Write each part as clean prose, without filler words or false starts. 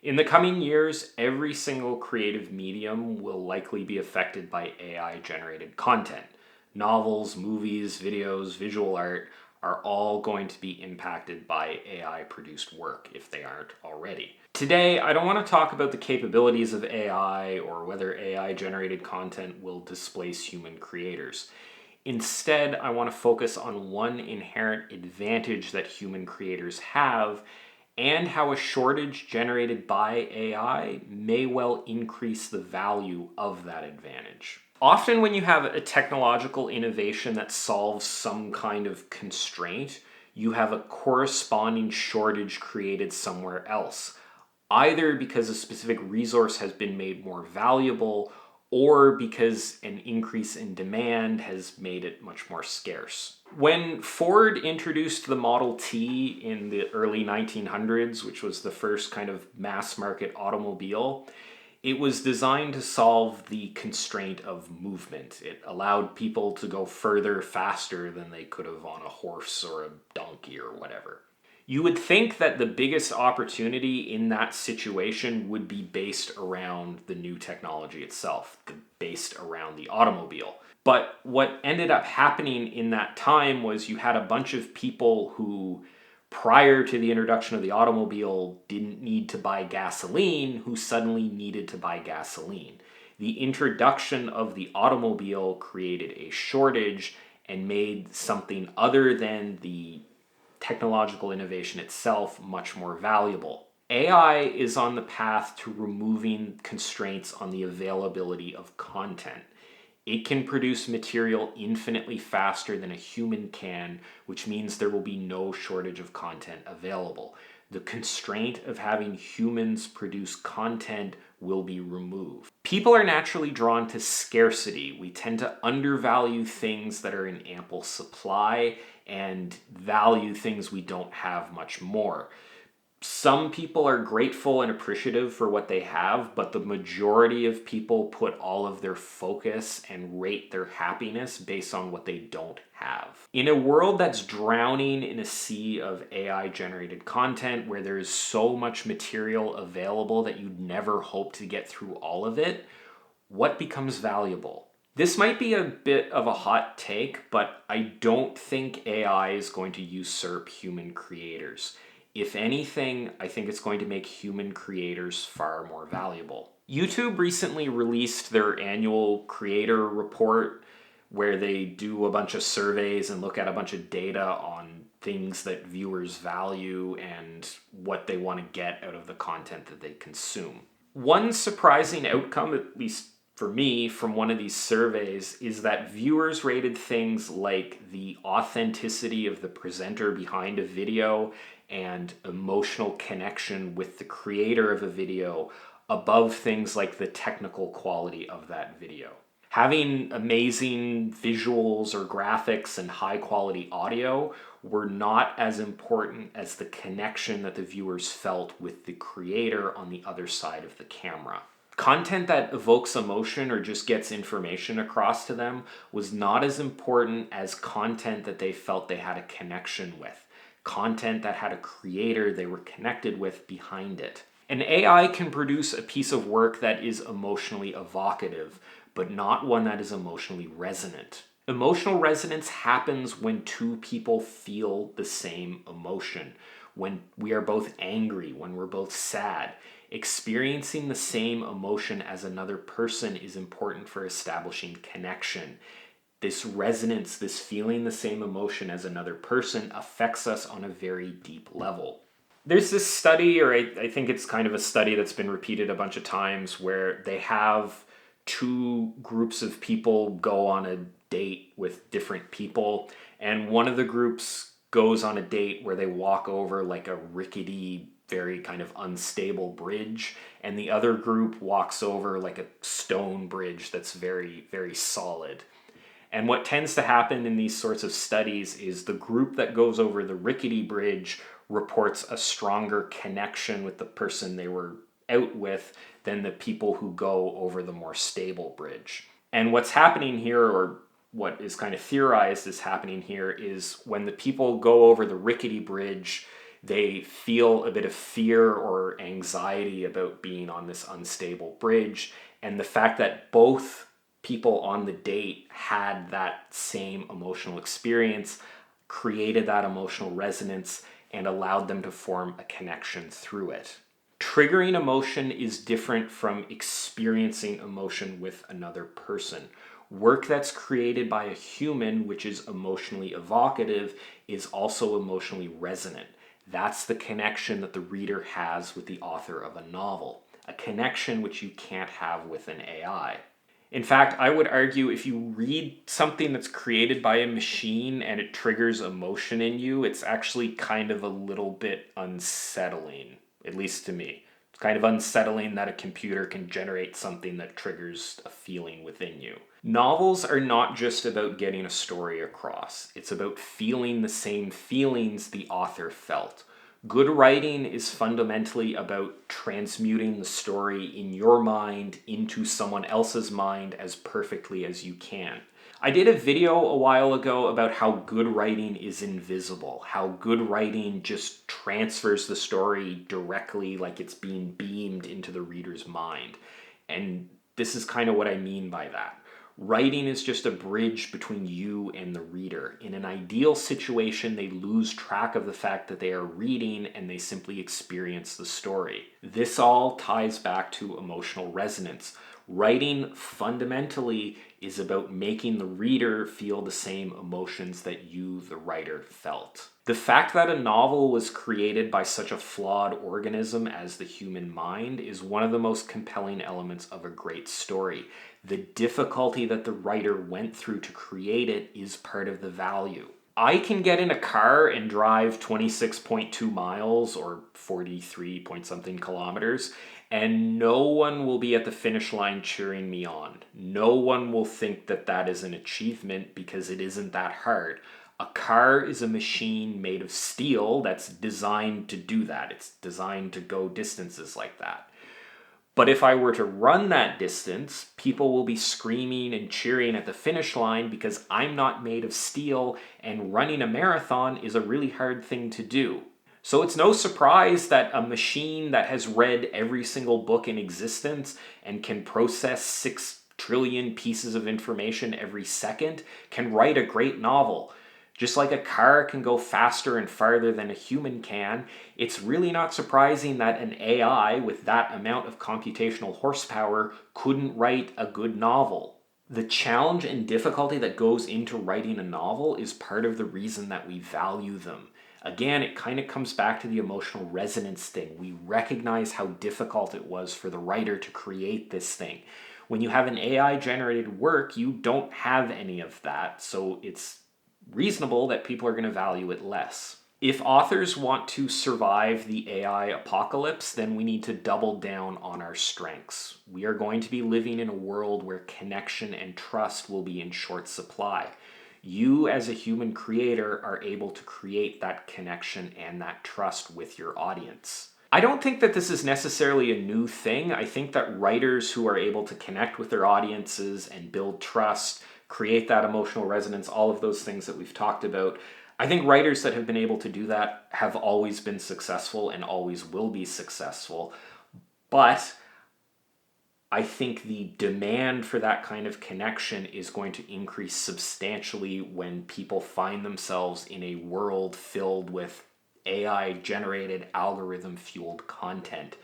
In the coming years, every single creative medium will likely be affected by AI generated content. Novels, movies, videos, visual art are all going to be impacted by AI produced work if they aren't already. Today, I don't want to talk about the capabilities of AI or whether AI generated content will displace human creators. Instead, I want to focus on one inherent advantage that human creators have and how a shortage generated by AI may well increase the value of that advantage. Often, when you have a technological innovation that solves some kind of constraint, you have a corresponding shortage created somewhere else, either because a specific resource has been made more valuable or because an increase in demand has made it much more scarce. When Ford introduced the Model T in the early 1900s, which was the first kind of mass market automobile, it was designed to solve the constraint of movement. It allowed people to go further faster than they could have on a horse or a donkey or whatever. You would think that the biggest opportunity in that situation would be based around the new technology itself, based around the automobile. But what ended up happening in that time was you had a bunch of people who, prior to the introduction of the automobile, didn't need to buy gasoline, who suddenly needed to buy gasoline. The introduction of the automobile created a shortage and made something other than the technological innovation itself much more valuable. AI is on the path to removing constraints on the availability of content. It can produce material infinitely faster than a human can, which means there will be no shortage of content available. The constraint of having humans produce content will be removed. People are naturally drawn to scarcity. We tend to undervalue things that are in ample supply and value things we don't have much more. Some people are grateful and appreciative for what they have, but the majority of people put all of their focus and rate their happiness based on what they don't have. In a world that's drowning in a sea of AI generated content where there's so much material available that you'd never hope to get through all of it, what becomes valuable? This might be a bit of a hot take, but I don't think AI is going to usurp human creators. If anything, I think it's going to make human creators far more valuable. YouTube recently released their annual creator report where they do a bunch of surveys and look at a bunch of data on things that viewers value and what they want to get out of the content that they consume. One surprising outcome, at least for me, from one of these surveys is that viewers rated things like the authenticity of the presenter behind a video and emotional connection with the creator of a video above things like the technical quality of that video. Having amazing visuals or graphics and high quality audio were not as important as the connection that the viewers felt with the creator on the other side of the camera. Content that evokes emotion or just gets information across to them was not as important as content that they felt they had a connection with. Content that had a creator they were connected with behind it. An AI can produce a piece of work that is emotionally evocative, but not one that is emotionally resonant. Emotional resonance happens when two people feel the same emotion, when we are both angry, when we're both sad. Experiencing the same emotion as another person is important for establishing connection. This resonance, this feeling the same emotion as another person affects us on a very deep level. There's this study, or I think it's kind of a study that's been repeated a bunch of times, where they have two groups of people go on a date with different people, and one of the groups goes on a date where they walk over like a rickety, very kind of unstable bridge, and the other group walks over like a stone bridge that's very, very solid. And what tends to happen in these sorts of studies is the group that goes over the rickety bridge reports a stronger connection with the person they were out with than the people who go over the more stable bridge. And what's happening here, or what is kind of theorized is happening here, is when the people go over the rickety bridge, They feel a bit of fear or anxiety about being on this unstable bridge. And the fact that both people on the date had that same emotional experience created that emotional resonance and allowed them to form a connection through it. Triggering emotion is different from experiencing emotion with another person. Work that's created by a human, which is emotionally evocative, is also emotionally resonant. That's the connection that the reader has with the author of a novel, a connection which you can't have with an AI. In fact, I would argue if you read something that's created by a machine and it triggers emotion in you, it's actually kind of a little bit unsettling, at least to me. It's kind of unsettling that a computer can generate something that triggers a feeling within you. Novels are not just about getting a story across, it's about feeling the same feelings the author felt. Good writing is fundamentally about transmuting the story in your mind into someone else's mind as perfectly as you can. I did a video a while ago about how good writing is invisible, how good writing just transfers the story directly like it's being beamed into the reader's mind. And this is kind of what I mean by that. Writing is just a bridge between you and the reader. In an ideal situation, they lose track of the fact that they are reading and they simply experience the story. This all ties back to emotional resonance. Writing fundamentally is about making the reader feel the same emotions that you, the writer, felt. The fact that a novel was created by such a flawed organism as the human mind is one of the most compelling elements of a great story. The difficulty that the writer went through to create it is part of the value. I can get in a car and drive 26.2 miles or 43 point something kilometers, and no one will be at the finish line cheering me on. No one will think that that is an achievement because it isn't that hard. A car is a machine made of steel that's designed to do that. It's designed to go distances like that. But if I were to run that distance, people will be screaming and cheering at the finish line because I'm not made of steel, and running a marathon is a really hard thing to do. So it's no surprise that a machine that has read every single book in existence and can process 6 trillion pieces of information every second can write a great novel. Just like a car can go faster and farther than a human can, it's really not surprising that an AI with that amount of computational horsepower couldn't write a good novel. The challenge and difficulty that goes into writing a novel is part of the reason that we value them. Again, it kind of comes back to the emotional resonance thing. We recognize how difficult it was for the writer to create this thing. When you have an AI generated work, you don't have any of that, so it's reasonable that people are going to value it less. If authors want to survive the AI apocalypse, then we need to double down on our strengths. We are going to be living in a world where connection and trust will be in short supply. You, as a human creator, are able to create that connection and that trust with your audience. I don't think that this is necessarily a new thing. I think that writers who are able to connect with their audiences and build trust, create that emotional resonance, all of those things that we've talked about, I think writers that have been able to do that have always been successful and always will be successful. But I think the demand for that kind of connection is going to increase substantially when people find themselves in a world filled with AI generated algorithm fueled content.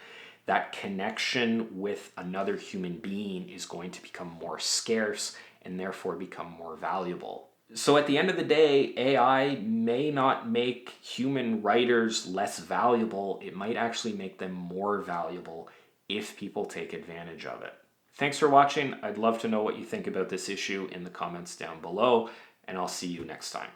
That connection with another human being is going to become more scarce and therefore become more valuable. So at the end of the day, AI may not make human writers less valuable. It might actually make them more valuable if people take advantage of it. Thanks for watching. I'd love to know what you think about this issue in the comments down below, and I'll see you next time.